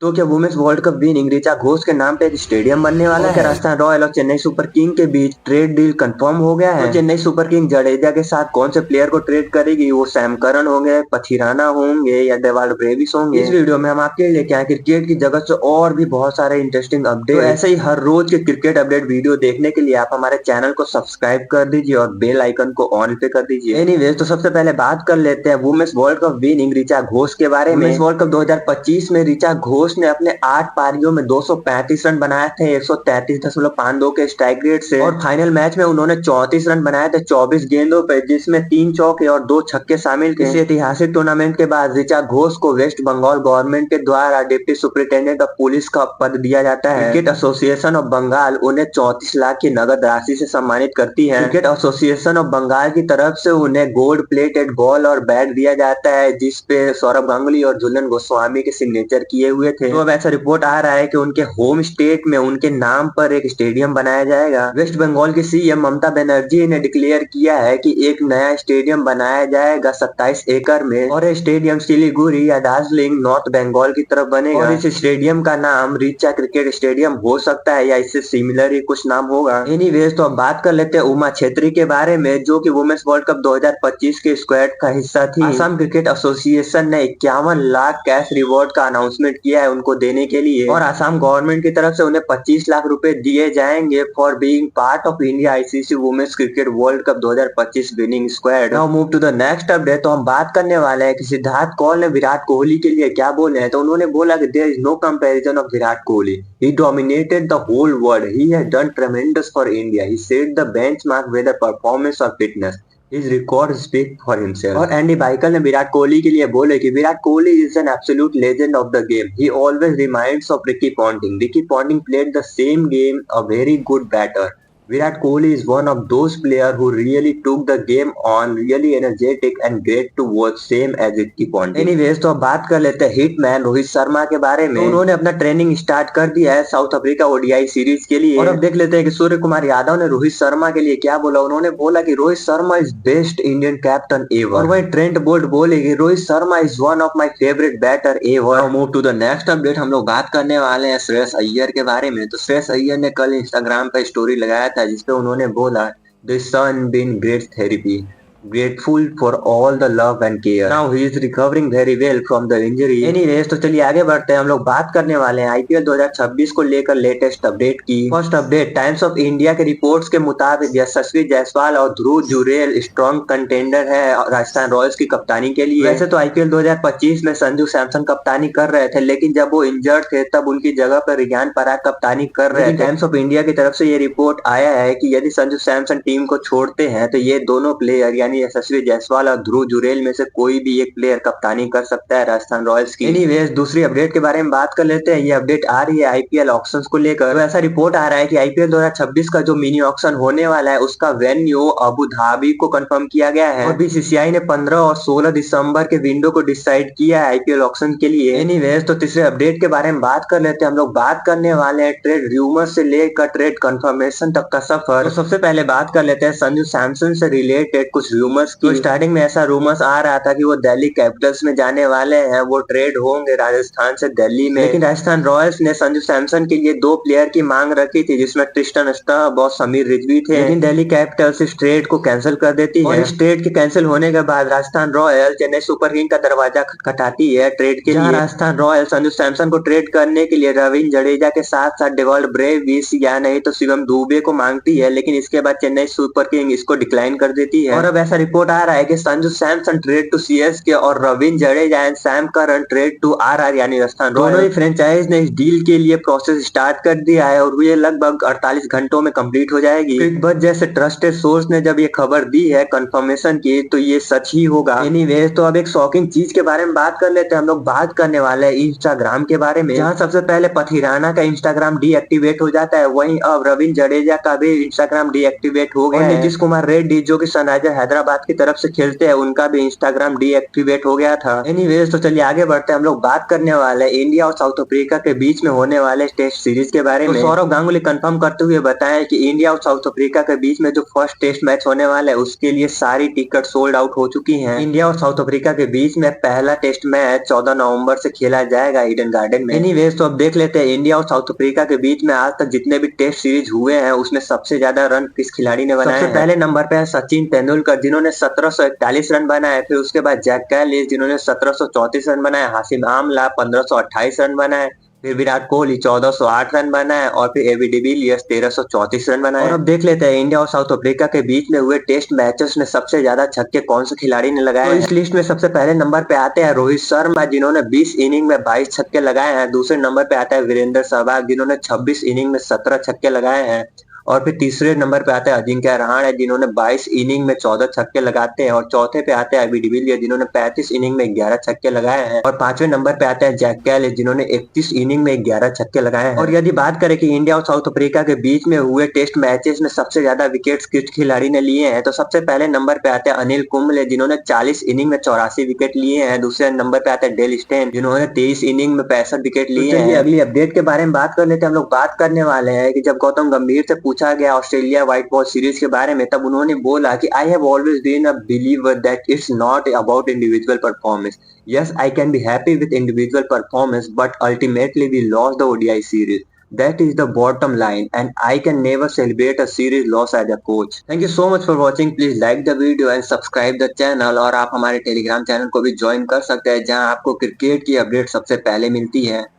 तो क्या women's world cup winning Richa Ghosh के नाम पे एक स्टेडियम बनने वाला है? क्या राजस्थान रॉयल और चेन्नई सुपर किंग के बीच ट्रेड डील कंफर्म हो गया है? तो चेन्नई सुपर किंग जडेजा के साथ कौन से प्लेयर को ट्रेड करेगी? वो सैम करन होंगे, पथिराना होंगे या डेवाल्ड ब्रेविस होंगे? इस वीडियो में हम आपके लिए लेके आए क्रिकेट की जगत से और भी बहुत सारे इंटरेस्टिंग अपडेट। तो ऐसे ही हर रोज के क्रिकेट अपडेट वीडियो देखने के लिए आप हमारे चैनल को सब्सक्राइब कर दीजिए और बेल आइकन को ऑन पे कर दीजिए। एनीवेज, तो सबसे पहले बात कर लेते हैं women's world cup winning Richa Ghosh के बारे में। वुमेन्स वर्ल्ड कप 2025 में ऋचा घोष ने अपने 8 पारियों में 235 रन बनाए थे 133.52 के स्ट्राइक रेट से, और फाइनल मैच में उन्होंने 34 रन बनाए थे 24 गेंदों पे, जिसमें 3 चौके और 2 छक्के शामिल थे। इस ऐतिहासिक टूर्नामेंट के बाद ऋचा घोष को वेस्ट बंगाल गवर्नमेंट के द्वारा डिप्टी सुपरिटेंडेंट ऑफ पुलिस का पद दिया जाता है। क्रिकेट एसोसिएशन ऑफ बंगाल उन्हें 34 लाख की नगद राशि से सम्मानित करती है। क्रिकेट एसोसिएशन ऑफ बंगाल की तरफ से उन्हें गोल्ड प्लेटेड बॉल और बैट दिया जाता है, जिसपे सौरभ गांगुली और झूलन गोस्वामी के सिग्नेचर किए हुए थे। तो अब ऐसा रिपोर्ट आ रहा है कि उनके होम स्टेट में उनके नाम पर एक स्टेडियम बनाया जाएगा। वेस्ट बंगाल की सीएम ममता बनर्जी ने डिक्लेयर किया है कि एक नया स्टेडियम बनाया जाएगा 27 एकड़ में, और यह स्टेडियम सिलीगुड़ी या दार्जिलिंग नॉर्थ बंगाल की तरफ बनेगा। और इस स्टेडियम का नाम ऋचा क्रिकेट स्टेडियम हो सकता है या इससे सिमिलर ही कुछ नाम होगा। एनीवेज, तो अब बात कर लेते हैं उमा छेत्री के बारे में, जो कि वुमेन्स वर्ल्ड कप 2025 के स्क्वाड का हिस्सा थी। असम क्रिकेट एसोसिएशन ने 51 लाख कैश रिवॉर्ड का अनाउंसमेंट किया है उनको देने के लिए, और असम गवर्नमेंट की तरफ से उन्हें 25 लाख रुपए दिए जाएंगे for being part of India ICC women's cricket world cup 2025 winning squad. Now move to the next update. तो हम बात करने वाले हैं कि सिद्धार्थ कौल ने विराट कोहली के लिए क्या बोले हैं। तो उन्होंने बोला कि there is no comparison of Virat Kohli, he dominated the whole world, he has done tremendous for India, he set the benchmark whether performance or fitness, his record speak for himself। और एंडी बाइकल ने विराट कोहली के लिए बोले कि Virat Kohli is an absolute legend of the game, he always reminds of Ricky Ponting, Ricky Ponting played the same game, a very good batter। Virat Kohli is one of those players who really took the game on, really energetic and great to watch, same as Ricky Ponting। Anyways, तो अब बात कर लेते हैं hitman Rohit Sharma के बारे में। तो उन्होंने अपना ट्रेनिंग स्टार्ट कर दिया है साउथ अफ्रीका ओडीआई सीरीज के लिए। और अब देख लेते हैं कि सूर्य कुमार यादव ने रोहित शर्मा के लिए क्या बोला। उन्होंने बोला कि Rohit Sharma is best Indian captain ever. और वही ट्रेंट बोल्ट बोले कि Rohit Sharma is one of my favourite batter ever. Move to the next update. हम लोग बात करने वाले हैं श्रेयस अय्यर के बारे में। तो श्रेयस अय्यर ने कल इंस्टाग्राम पर स्टोरी लगाया था जिसपे उन्होंने बोला the sun been great therapy, grateful for all the love and care, now he is recovering very well from the injury। Anyways, तो चलिए आगे बढ़ते हैं। हम लोग बात करने वाले हैं आईपीएल 2026 को लेकर लेटेस्ट अपडेट की। First update, times of India के रिपोर्ट्स के मुताबिक यशस्वी जायसवाल और ध्रुव जुरेल स्ट्रॉन्ग कंटेंडर है राजस्थान रॉयल्स की कप्तानी के लिए। वैसे तो आईपीएल 2025 में संजू सैमसन कप्तानी कर रहे थे, लेकिन जब वो इंजर्ड थे तब उनकी जगह पर रियान पराग कप्तानी कर रहे थे। टाइम्स ऑफ इंडिया की तरफ से ये रिपोर्ट आया है कि यदि संजू सैमसन टीम को छोड़ते हैं तो ये दोनों प्लेयर यानी यशस्वी जायसवाल और ध्रुव जुरेल में से कोई भी एक प्लेयर कप्तानी कर सकता है राजस्थान रॉयल्स की। एनीवेज, दूसरी अपडेट के बारे में बात कर लेते हैं। ये अपडेट आ रही है आईपीएल ऑक्शंस को लेकर। तो ऐसा रिपोर्ट आ रहा है कि आईपीएल 2026 का जो मिनी ऑक्शन होने वाला है उसका वेन्यू अबू धाबी को कंफर्म किया गया है, और बीसीसीआई ने 15 और 16 दिसंबर के विंडो को डिसाइड किया है आईपीएल ऑक्शन के लिए। एनीवेज, तो तीसरे अपडेट के बारे में बात कर लेते हैं। हम लोग बात करने वाले हैं ट्रेड रूमर से लेकर ट्रेड कंफर्मेशन तक का सफर। तो सबसे पहले बात कर लेते हैं संजू सैमसन से रिलेटेड कुछ रूमर्स की। स्टार्टिंग में ऐसा रूमर्स आ रहा था कि वो दिल्ली कैपिटल्स में जाने वाले हैं, वो ट्रेड होंगे राजस्थान से दिल्ली में। लेकिन राजस्थान रॉयल्स ने संजू सैमसन के लिए 2 प्लेयर की मांग रखी थी, जिसमें ट्रिस्टन स्टब और समीर रिजवी थे। लेकिन दिल्ली कैपिटल्स इस ट्रेड को कैंसिल कर देती है, और इस ट्रेड के कैंसिल होने के बाद Rajasthan royal Chennai super king का दरवाजा खटखटाती है ट्रेड के लिए। राजस्थान रॉयल संजू सैमसन को ट्रेड करने के लिए रविंद्र जडेजा के साथ साथ डेवाल्ड ब्रेविस या नहीं तो शिवम दुबे को मांगती है, लेकिन इसके बाद चेन्नई सुपर किंग इसको डिक्लाइन कर देती है। और अब ऐसा रिपोर्ट आ रहा है कि Sanju Samson trade to CSK और Ravindra Jadeja and Sam Curran trade to RR यानी राजस्थान रॉयल्स। दोनों ही फ्रेंचाइज ने इस डील के लिए प्रोसेस स्टार्ट कर दिया है, और ये लगभग 48 घंटों में कंप्लीट हो जाएगी। क्रिकबज़ जैसे ट्रस्टेड सोर्स ने जब ये खबर दी है कंफर्मेशन की, तो ये सच ही होगा। एनीवेज, तो अब एक शॉकिंग चीज के बारे में बात कर लेते हैं। हम लोग बात करने वाले हैं इंस्टाग्राम के बारे में, जहाँ सबसे पहले पथिराना का इंस्टाग्राम डीएक्टिवेट हो जाता है, वहीं अब रविंद्र जडेजा का भी इंस्टाग्राम डीएक्टिवेट हो गया है। नीतीश कुमार रेड्डी जो कि सनराइजर हैदराबाद हैदराबाद की तरफ से खेलते हैं उनका भी इंस्टाग्राम डीएक्टिवेट हो गया था। एनीवेज तो चलिए आगे बढ़ते हैं, हम लोग बात करने वाले हैं इंडिया और साउथ अफ्रीका के बीच में होने वाले टेस्ट सीरीज के बारे में। सौरव गांगुली कंफर्म करते हुए बताया कि इंडिया और साउथ अफ्रीका के बीच में जो फर्स्ट टेस्ट मैच होने वाला है उसके लिए सारी टिकट सोल्ड आउट हो चुकी है। इंडिया और साउथ अफ्रीका के बीच में पहला टेस्ट मैच 14 नवंबर से खेला जाएगा ईडन गार्डन में। एनीवेज तो अब देख लेते हैं इंडिया और साउथ अफ्रीका के बीच में आज तक जितने भी टेस्ट सीरीज हुए हैं उसमें सबसे ज्यादा रन किस खिलाड़ी ने बनाए। सबसे पहले नंबर पे है सचिन तेंदुलकर जिन्होंने 1741 रन बनाए। फिर उसके बाद जैक कैलिस जिन्होंने 1734 रन बनाए। हाशिम आमला 1528 रन बनाए। फिर विराट कोहली 1408 रन बनाए और फिर एबी डिविलियर्स 1334 रन बनाए। और अब देख लेते हैं इंडिया और साउथ अफ्रीका के बीच में हुए टेस्ट मैचेस में सबसे ज्यादा छक्के कौन से खिलाड़ी ने लगाए। तो इस लिस्ट में सबसे पहले नंबर पे आते हैं रोहित शर्मा जिन्होंने 20 इनिंग में 22 छक्के लगाए हैं। दूसरे नंबर पे आता है वीरेंद्र सहवाग जिन्होंने 26 इनिंग में 17 छक्के लगाए हैं। और फिर तीसरे नंबर पे आते हैं अजिंक्य रहाणे जिन्होंने 22 इनिंग में 14 छक्के लगाते हैं। और चौथे पे आते हैं एबी डिविलियर्स जिन्होंने 35 इनिंग में 11 छक्के लगाए हैं। और पांचवें नंबर पे आते हैं जैक कैलिस जिन्होंने 31 इनिंग में 11 छक्के लगाए हैं। और यदि बात करें कि इंडिया और साउथ अफ्रीका के बीच में हुए टेस्ट मैचेस में सबसे ज्यादा विकेट्स किस खिलाड़ी ने लिए हैं, तो सबसे पहले नंबर पे आते हैं अनिल कुंबले जिन्होंने 40 इनिंग में 84 विकेट लिए हैं। दूसरे नंबर पे आते हैं डेल स्टेन जिन्होंने 23 इनिंग में 65 विकेट लिए हैं। अगली अपडेट के बारे में बात कर लेते हैं। हम लोग बात करने वाले हैं कि जब गौतम गंभीर से पूछा गया ऑस्ट्रेलिया व्हाइट बॉल सीरीज के बारे में तब उन्होंने बोला कि I have always been a believer that it's not about individual performance. Yes I can be happy with individual performance but ultimately we lost the ODI series. That is the bottom line and I can never celebrate a series loss as a coach. Thank you so much for watching. Please like the video and subscribe the channel और आप हमारे Telegram channel को भी join कर सकते हैं जहां आपको क्रिकेट की अपडेट सबसे पहले मिलती है।